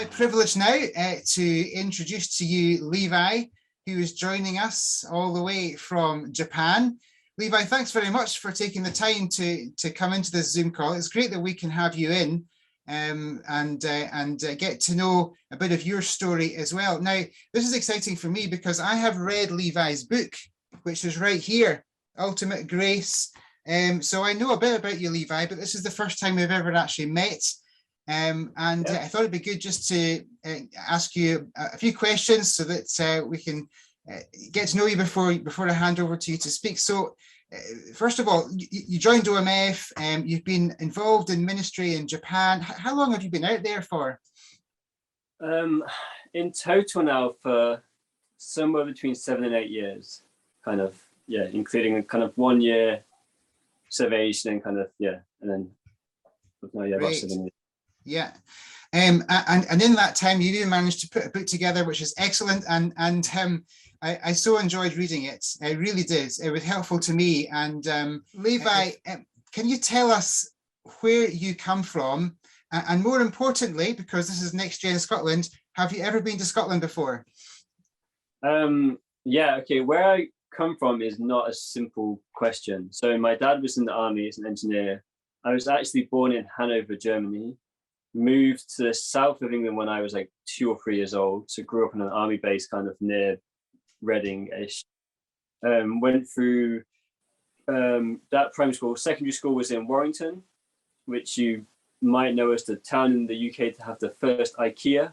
my privilege now to introduce to you Levi, who is joining us all the way from Japan. Levi, thanks very much for taking the time to come into this Zoom call. It's great that we can have you in and get to know a bit of your story as well. Now, this is exciting for me because I have read Levi's book, which is right here, Ultimate Grace. So I know a bit about you, Levi, but this is the first time we've ever actually met. I thought it'd be good just to ask you a few questions so that we can get to know you before I hand over to you to speak. So first of all, you joined OMF, you've been involved in ministry in Japan. How long have you been out there for? In total now for somewhere between 7 and 8 years, kind of, yeah, including a kind of 1 year observation and kind of, yeah, and then about 7 years. Yeah, and in that time you even managed to put a book together, which is excellent, and I so enjoyed reading it. I really did. It was helpful to me. And Levi, can you tell us where you come from, and more importantly, because this is NextGen Scotland, have you ever been to Scotland before? Yeah, okay, where I come from is not a simple question. So my dad was in the army as an engineer. I was actually born in Hanover, Germany. Moved to the south of England when I was like 2 or 3 years old. So grew up in an army base kind of near Reading-ish. Went through that primary school. Secondary school was in Warrington, which you might know as the town in the UK to have the first IKEA.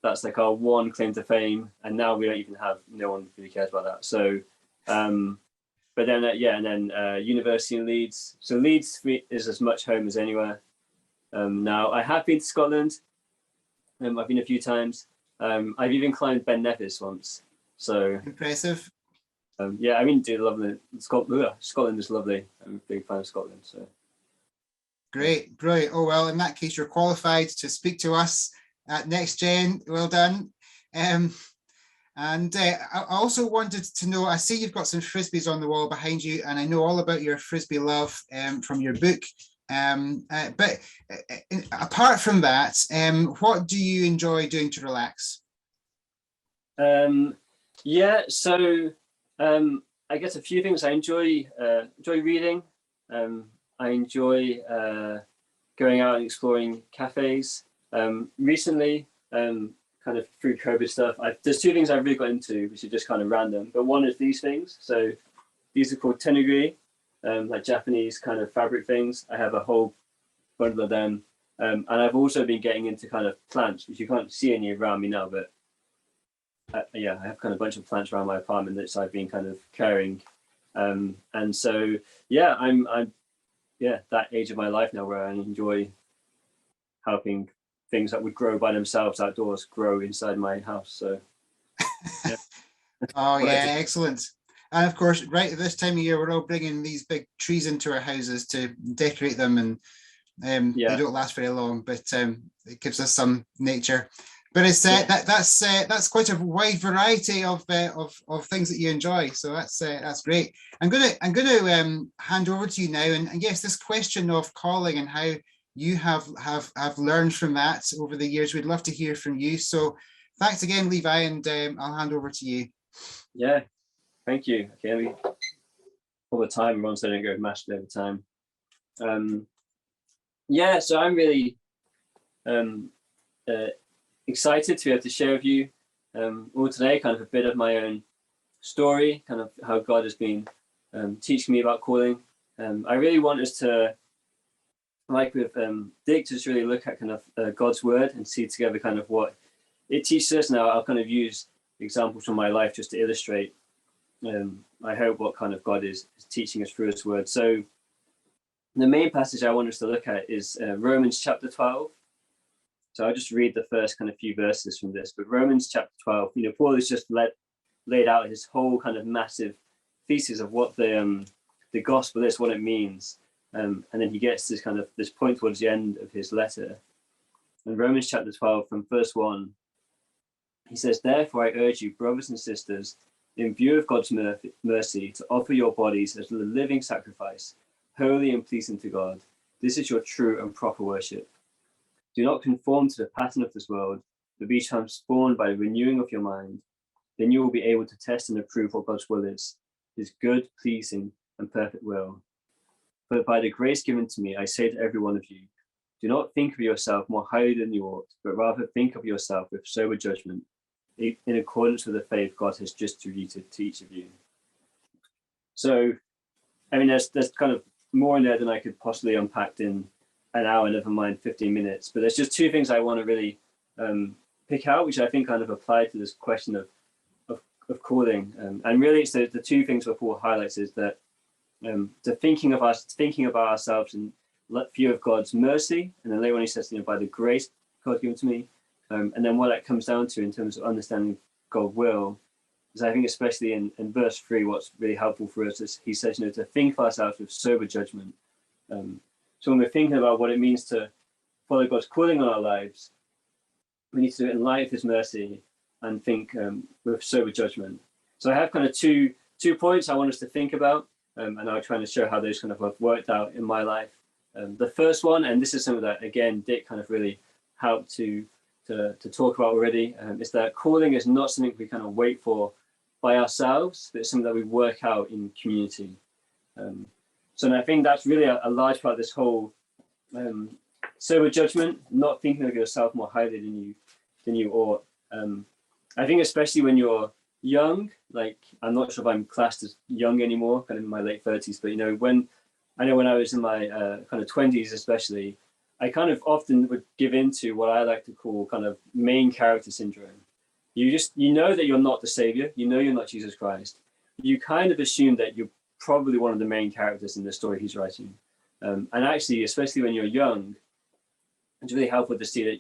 That's like our one claim to fame. And now we don't even have, no one really cares about that. So, but then, university in Leeds. So Leeds is as much home as anywhere. Now, I have been to Scotland. I've been a few times. I've even climbed Ben Nevis once. So impressive. Yeah, I mean, Scotland is lovely. I'm a big fan of Scotland. So great, brilliant. Oh well, in that case, you're qualified to speak to us at NextGen. Well done. I also wanted to know, I see you've got some frisbees on the wall behind you, and I know all about your frisbee love from your book. But apart from that, what do you enjoy doing to relax? Yeah, so I guess a few things. I enjoy reading. I enjoy going out and exploring cafes. Recently, kind of through COVID stuff, there's 2 things I've really got into, which are just kind of random. But one is these things. So these are called tenugui. Like Japanese kind of fabric things. I have a whole bundle of them. And I've also been getting into kind of plants, which you can't see any around me now, but yeah, I have kind of a bunch of plants around my apartment that I've been kind of caring. And so, yeah, I'm that age of my life now where I enjoy helping things that would grow by themselves outdoors grow inside my house. So, yeah. Oh, yeah, excellent. And of course, right at this time of year, we're all bringing these big trees into our houses to decorate them, and they don't last very long, but it gives us some nature. But it's that's quite a wide variety of things that you enjoy. So that's great. I'm gonna hand over to you now, and yes, this question of calling and how you have learned from that over the years. We'd love to hear from you. So thanks again, Levi, and I'll hand over to you. Yeah. Thank you. Okay, all the time, everyone said I don't go massively over time. Yeah, so I'm really excited to be able to share with you all today kind of a bit of my own story, kind of how God has been teaching me about calling. I really want us to, like with Dick, to just really look at kind of God's word and see together kind of what it teaches us. Now, I'll kind of use examples from my life just to illustrate I hope what kind of God is teaching us through his word. So the main passage I want us to look at is Romans chapter 12. So I'll just read the first kind of few verses from this. But Romans chapter 12, Paul has just laid out his whole kind of massive thesis of what the gospel is, what it means. And then he gets this point towards the end of his letter. In Romans chapter 12 from verse 1, he says, "Therefore I urge you, brothers and sisters, in view of God's mercy, to offer your bodies as a living sacrifice, holy and pleasing to God. This is your true and proper worship. Do not conform to the pattern of this world, but be transformed by the renewing of your mind. Then you will be able to test and approve what God's will is, his good, pleasing, and perfect will. But by the grace given to me, I say to every one of you, do not think of yourself more highly than you ought, but rather think of yourself with sober judgment, in accordance with the faith God has distributed to each of you. So, I mean, there's kind of more in there than I could possibly unpack in an hour, never mind 15 minutes. But there's just two things I want to really pick out, which I think kind of apply to this question of calling. And really, it's the two things that Paul highlights is that the thinking about ourselves in view of God's mercy, and then later on he says, by the grace God given to me, and then what that comes down to in terms of understanding God's will is, I think, especially in verse 3, what's really helpful for us is he says, to think of ourselves with sober judgment. So when we're thinking about what it means to follow God's calling on our lives, we need to do it in light of his mercy and think with sober judgment. So I have kind of two points I want us to think about, and I'll try to show how those kind of have worked out in my life. The first one, and this is something that, again, Dick kind of really helped to talk about already, is that calling is not something we kind of wait for by ourselves, but it's something that we work out in community. So I think that's really a large part of this whole sober judgment, not thinking of yourself more highly than you ought. I think especially when you're young, like, I'm not sure if I'm classed as young anymore, kind of in my late 30s, but when I was in my kind of 20s especially, I kind of often would give into what I like to call kind of main character syndrome. You know that you're not the savior, you're not Jesus Christ. You kind of assume that you're probably one of the main characters in the story he's writing. And actually, especially when you're young, it's really helpful to see that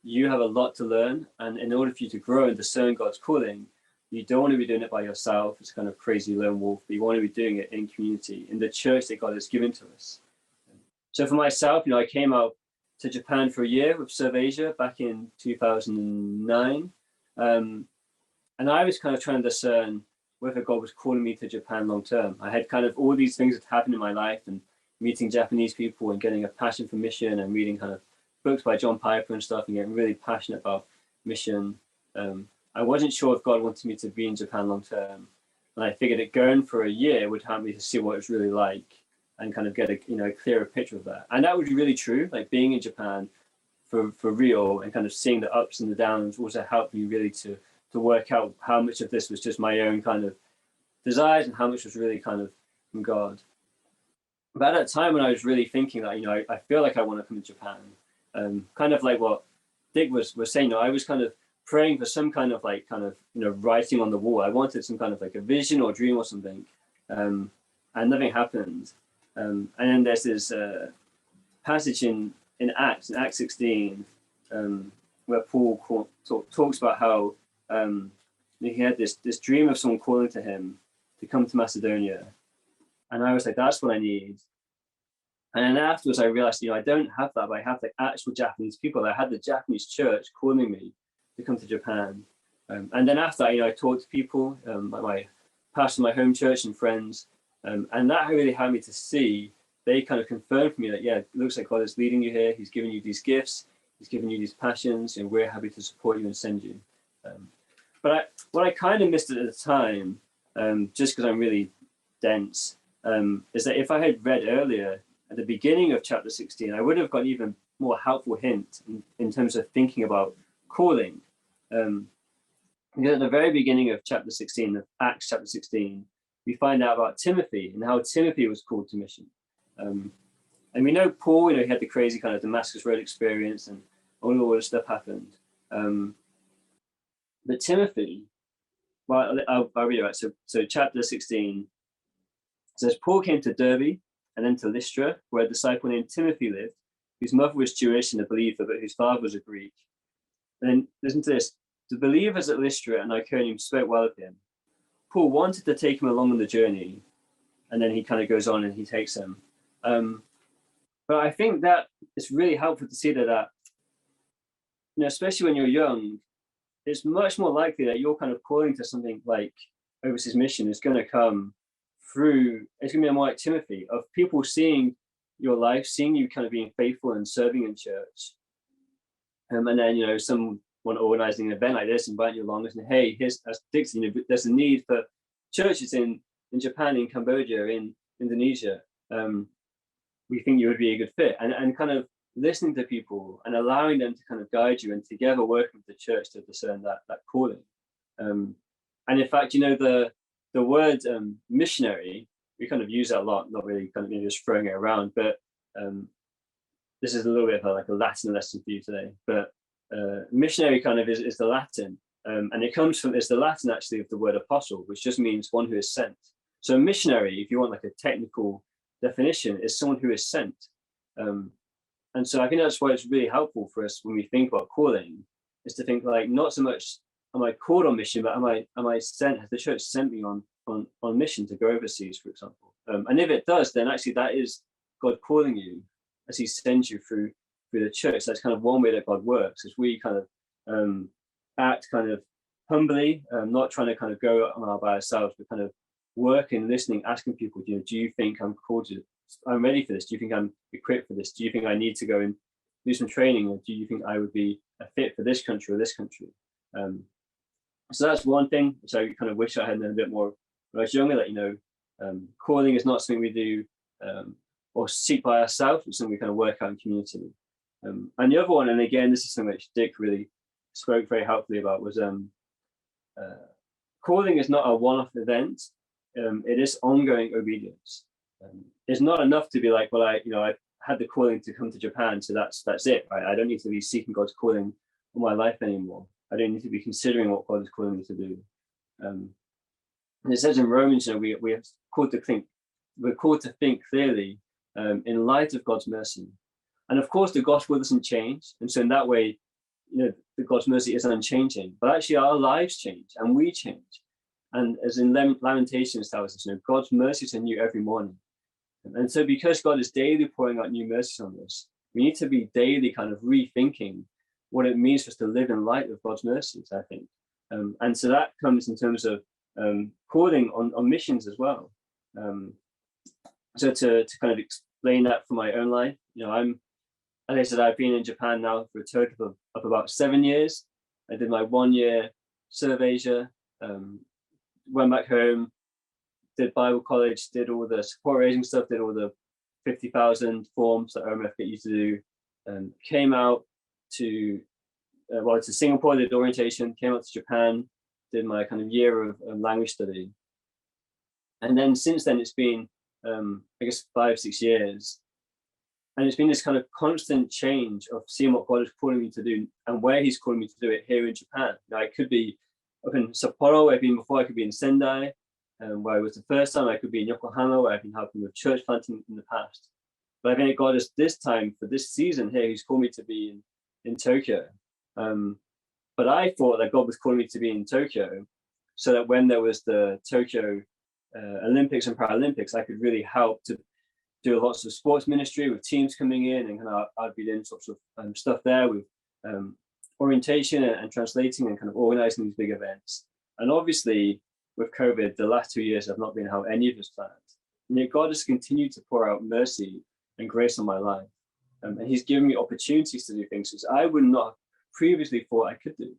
you have a lot to learn. And in order for you to grow and discern God's calling, you don't want to be doing it by yourself as a kind of crazy lone wolf, but you want to be doing it in community, in the church that God has given to us. So for myself, I came out to Japan for a year with Serve Asia back in 2009. And I was kind of trying to discern whether God was calling me to Japan long term. I had kind of all these things that happened in my life, and meeting Japanese people and getting a passion for mission and reading kind of books by John Piper and stuff and getting really passionate about mission. I wasn't sure if God wanted me to be in Japan long term. And I figured that going for a year would help me to see what it's really like and kind of get a clearer picture of that. And that was really true, like being in Japan for real and kind of seeing the ups and the downs also helped me really to work out how much of this was just my own kind of desires and how much was really kind of from God. But at that time when I was really thinking that, I feel like I want to come to Japan, kind of like what Dick was saying, I was kind of praying for some kind of writing on the wall. I wanted some kind of like a vision or dream or something, and nothing happened. And then there's this passage in Acts 16, where Paul talks about how he had this dream of someone calling to him to come to Macedonia, and I was like, that's what I need. And then afterwards, I realized, I don't have that, but I have like actual Japanese people. I had the Japanese church calling me to come to Japan. And then after that, I talked to people, my pastor, my home church and friends. And that really helped me to see, they kind of confirmed for me that, it looks like God is leading you here. He's giving you these gifts. He's giving you these passions, and we're happy to support you and send you. But what I kind of missed at the time, just because I'm really dense, is that if I had read earlier at the beginning of chapter 16, I would have got even more helpful hint in terms of thinking about calling. Because at the very beginning of chapter 16, of Acts chapter 16, we find out about Timothy and how Timothy was called to mission. And we know Paul, he had the crazy kind of Damascus Road experience and all this stuff happened. But Timothy, well, I'll read it right. So chapter 16 says, Paul came to Derbe and then to Lystra, where a disciple named Timothy lived, whose mother was Jewish and a believer, but whose father was a Greek. And then listen to this. The believers at Lystra and Iconium spoke well of him. Paul wanted to take him along on the journey, and then he kind of goes on and he takes him. But I think that it's really helpful to see that especially when you're young, it's much more likely that your kind of calling to something like overseas mission is going to come through, it's going to be more like Timothy, of people seeing your life, seeing you kind of being faithful and serving in church. And then, some want to organize an event like this, invite you along, and hey, here's as Dixon, you know, there's a need for churches in Japan, in Cambodia, in Indonesia. We think you would be a good fit, and kind of listening to people and allowing them to kind of guide you, and together working with the church to discern that calling. And in fact, you know, the word missionary, we kind of use that a lot, not really kind of maybe just throwing it around, but this is a little bit of like a Latin lesson for you today. But missionary kind of is the Latin, and it's the Latin actually of the word apostle, which just means one who is sent. So missionary, if you want like a technical definition, is someone who is sent. And so I think that's why it's really helpful for us when we think about calling, is to think like not so much am I called on mission, but am I sent? Has the church sent me on mission to go overseas, for example? And if it does, then actually that is God calling you as He sends you through the church. That's kind of one way that God works, is we kind of act kind of humbly, not trying to kind of go on by ourselves, but kind of working, listening, asking people, you know, do you think I'm called to? I'm ready for this. Do you think I'm equipped for this? Do you think I need to go and do some training, or do you think I would be a fit for this country or this country? So that's one thing which I kind of wish I had known a bit more when I was younger, that, you know, calling is not something we do or seek by ourselves. It's something we kind of work out in community. And the other one, and again, this is something which Dick really spoke very helpfully about, was calling is not a one-off event. It is ongoing obedience. It's not enough to be like, well, I had the calling to come to Japan, so that's it, right? I don't need to be seeking God's calling on my life anymore. I don't need to be considering what God is calling me to do. And it says in Romans, you know, we are called to think. We're called to think clearly in light of God's mercy. And of course, the gospel doesn't change, and so in that way, you know, the God's mercy is unchanging. But actually, our lives change, and we change. And as in Lamentations tells us, you know, God's mercies are new every morning. And so because God is daily pouring out new mercies on us, we need to be daily kind of rethinking what it means for us to live in light of God's mercies, I think. And so that comes in terms of calling on missions as well. So to kind of explain that for my own life, you know, as I said, I've been in Japan now for a total of about 7 years. I did my 1 year Serve Asia, went back home, did Bible college, did all the support raising stuff, did all the 50,000 forms that OMF get you to do, came out to Singapore, did orientation, came out to Japan, did my kind of year of language study. And then since then, it's been, I guess, 5-6 years. And it's been this kind of constant change of seeing what God is calling me to do and where He's calling me to do it here in Japan. Now, I could be up in Sapporo, where I've been before. I could be in Sendai, where it was the first time. I could be in Yokohama, where I've been helping with church planting in the past. But I think God is this time, for this season here, He's called me to be in Tokyo. But I thought that God was calling me to be in Tokyo so that when there was the Tokyo Olympics and Paralympics, I could really help to do lots of sports ministry with teams coming in, and kind of I'd be doing sorts of stuff there with orientation and translating and kind of organizing these big events. And obviously with COVID, the last 2 years have not been how any of us planned. And yet God has continued to pour out mercy and grace on my life. And He's given me opportunities to do things which I would not have previously thought I could do.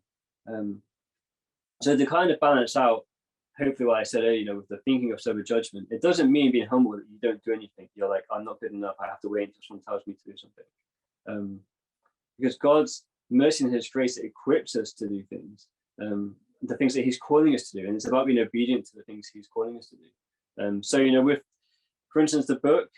So to kind of balance out, hopefully what I said earlier, you know, with the thinking of sober judgment, it doesn't mean being humble that you don't do anything. You're like, I'm not good enough, I have to wait until someone tells me to do something. Because God's mercy and His grace equips us to do things, the things that He's calling us to do. And it's about being obedient to the things He's calling us to do. So, you know, with, for instance, the book,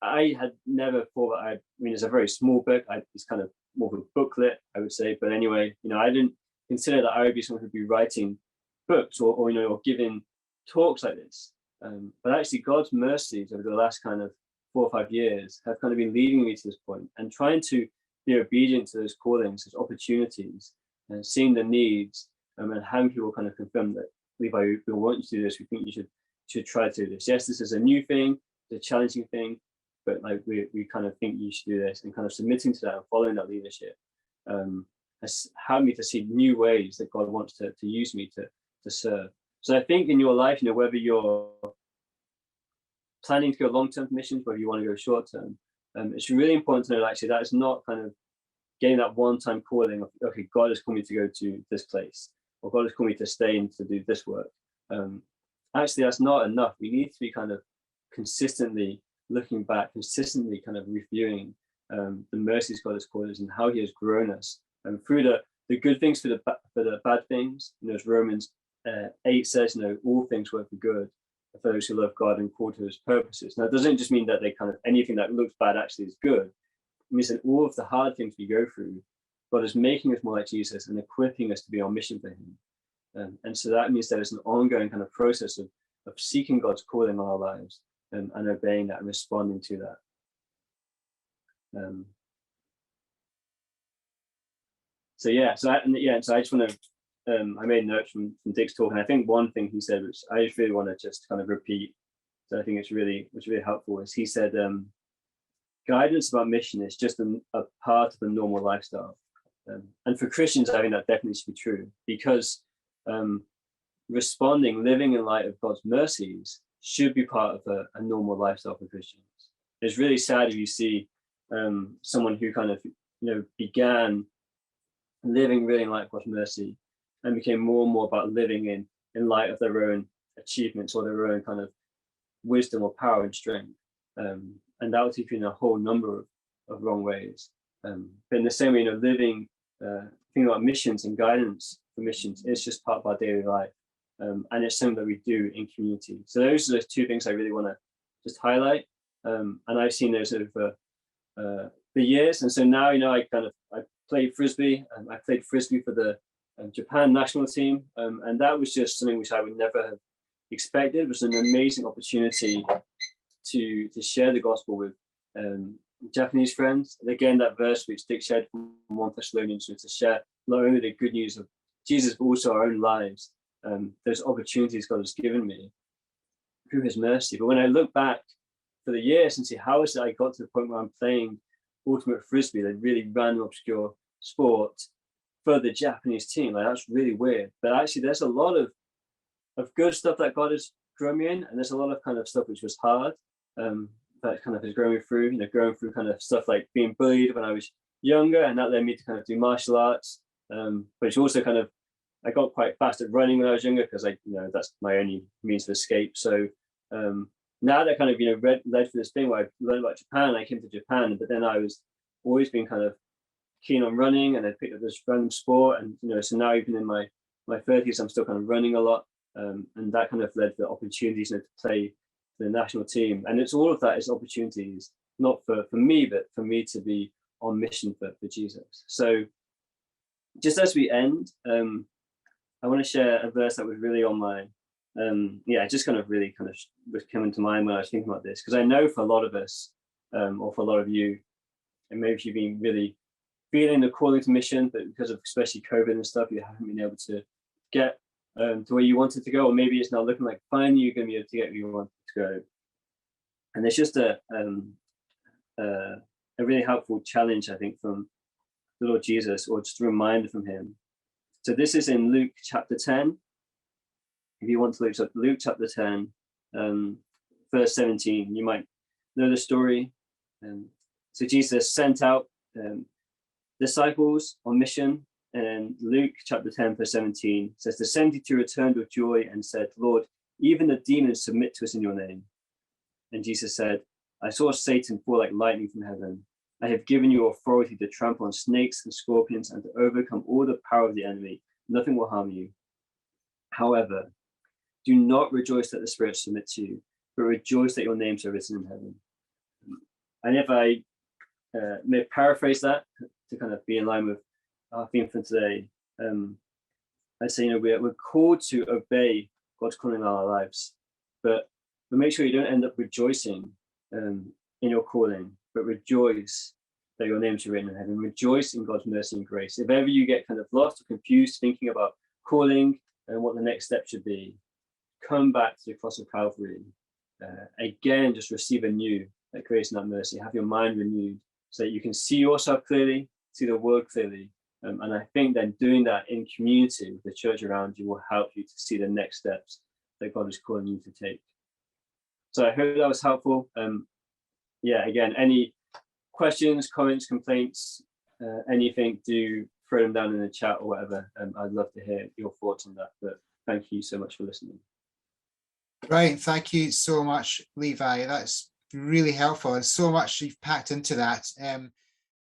I had never thought that it's a very small book. It's kind of more of a booklet, I would say. But anyway, you know, I didn't consider that I would be someone who'd be writing books or you know, or giving talks like this. But actually God's mercies over the last kind of 4 or 5 years have kind of been leading me to this point, and trying to be obedient to those callings, those opportunities, and seeing the needs, and having people kind of confirm that, Levi, we want you to do this, we think you should try to do this. Yes, this is a new thing, it's a challenging thing, but like we kind of think you should do this, and kind of submitting to that and following that leadership has helped me to see new ways that God wants to use me to serve. So I think in your life, you know, whether you're planning to go long-term missions, whether you want to go short-term, it's really important to know that actually that is not kind of getting that one-time calling of, okay, God has called me to go to this place, or God has called me to stay and to do this work. Actually, that's not enough. We need to be kind of consistently looking back, consistently kind of reviewing the mercies God has called us and how he has grown us, and through the good things, for the bad things. As Romans 8 says, all things work for good for those who love God and called to his purposes. Now, it doesn't just mean that they kind of anything that looks bad actually is good. It means that all of the hard things we go through, God is making us more like Jesus and equipping us to be on mission for him. And so that means there is an ongoing kind of process of seeking God's calling on our lives and obeying that and responding to that. So I just want to, I made notes from Dick's talk, and I think one thing he said, which I just really want to just kind of repeat, so I think it's really helpful, is he said, guidance about mission is just a part of the normal lifestyle. And for Christians, I think that definitely should be true, because living in light of God's mercies should be part of a normal lifestyle for Christians. It's really sad if you see someone who kind of, began living really in light of God's mercy and became more and more about living in light of their own achievements or their own kind of wisdom or power and strength. And that will take you in a whole number of wrong ways. But in the same way, thinking about missions and guidance for missions, it's just part of our daily life. And it's something that we do in community. So those are the two things I really want to just highlight. And I've seen those over the years. And so now, I played Frisbee, and I played Frisbee for the Japan national team. And that was just something which I would never have expected. It was an amazing opportunity to share the gospel with Japanese friends. And again, that verse which Dick shared from 1 Thessalonians, to share not only the good news of Jesus, but also our own lives. Those opportunities God has given me through his mercy. But when I look back for the years and see how is it I got to the point where I'm playing ultimate Frisbee, the really random, obscure sport, for the Japanese team, that's really weird. But actually, there's a lot of good stuff that God has grown me in, and there's a lot of kind of stuff which was hard, that kind of has grown me through, going through kind of stuff like being bullied when I was younger, and that led me to kind of do martial arts. But it's also kind of, I got quite fast at running when I was younger, because that's my only means of escape. So now that kind of led to this thing where I learned about Japan. I came to Japan, but then I was always been kind of keen on running, and I picked up this random sport, and so now even in my 30s, I'm still kind of running a lot, and that kind of led to opportunities to play for the national team. And it's all of that is opportunities, not for me, but for me to be on mission for Jesus. So just as we end, I want to share a verse that was really on my, just kind of was coming to mind when I was thinking about this, because I know for a lot of us, or for a lot of you, and maybe you've been really feeling the calling to mission, but because of especially COVID and stuff, you haven't been able to get to where you wanted to go, or maybe it's not looking like finally you're going to be able to get where you want to go. And there's just a really helpful challenge, I think, from the Lord Jesus, or just a reminder from him. So this is in Luke chapter 10. If you want to look up Luke chapter 10, verse 17, you might know the story. So Jesus sent out disciples on mission, and Luke chapter 10, verse 17 says, the 72 returned with joy and said, Lord, even the demons submit to us in your name. And Jesus said, I saw Satan fall like lightning from heaven. I have given you authority to trample on snakes and scorpions and to overcome all the power of the enemy. Nothing will harm you. However, do not rejoice that the spirits submit to you, but rejoice that your names are written in heaven. And if I may paraphrase that to kind of be in line with our theme for today, I'd say, we're called to obey God's calling in our lives, but make sure you don't end up rejoicing in your calling, but rejoice that your names are written in heaven. Rejoice in God's mercy and grace. If ever you get kind of lost or confused thinking about calling and what the next step should be, come back to the cross of Calvary. Again, just receive anew that grace and that mercy. Have your mind renewed so that you can see yourself clearly, see the world clearly. And I think then doing that in community with the church around you will help you to see the next steps that God is calling you to take. So I hope that was helpful. Again, any questions, comments, complaints, anything, do throw them down in the chat or whatever. I'd love to hear your thoughts on that. But thank you so much for listening. Right, thank you so much, Levi. That's really helpful. There's so much you've packed into that.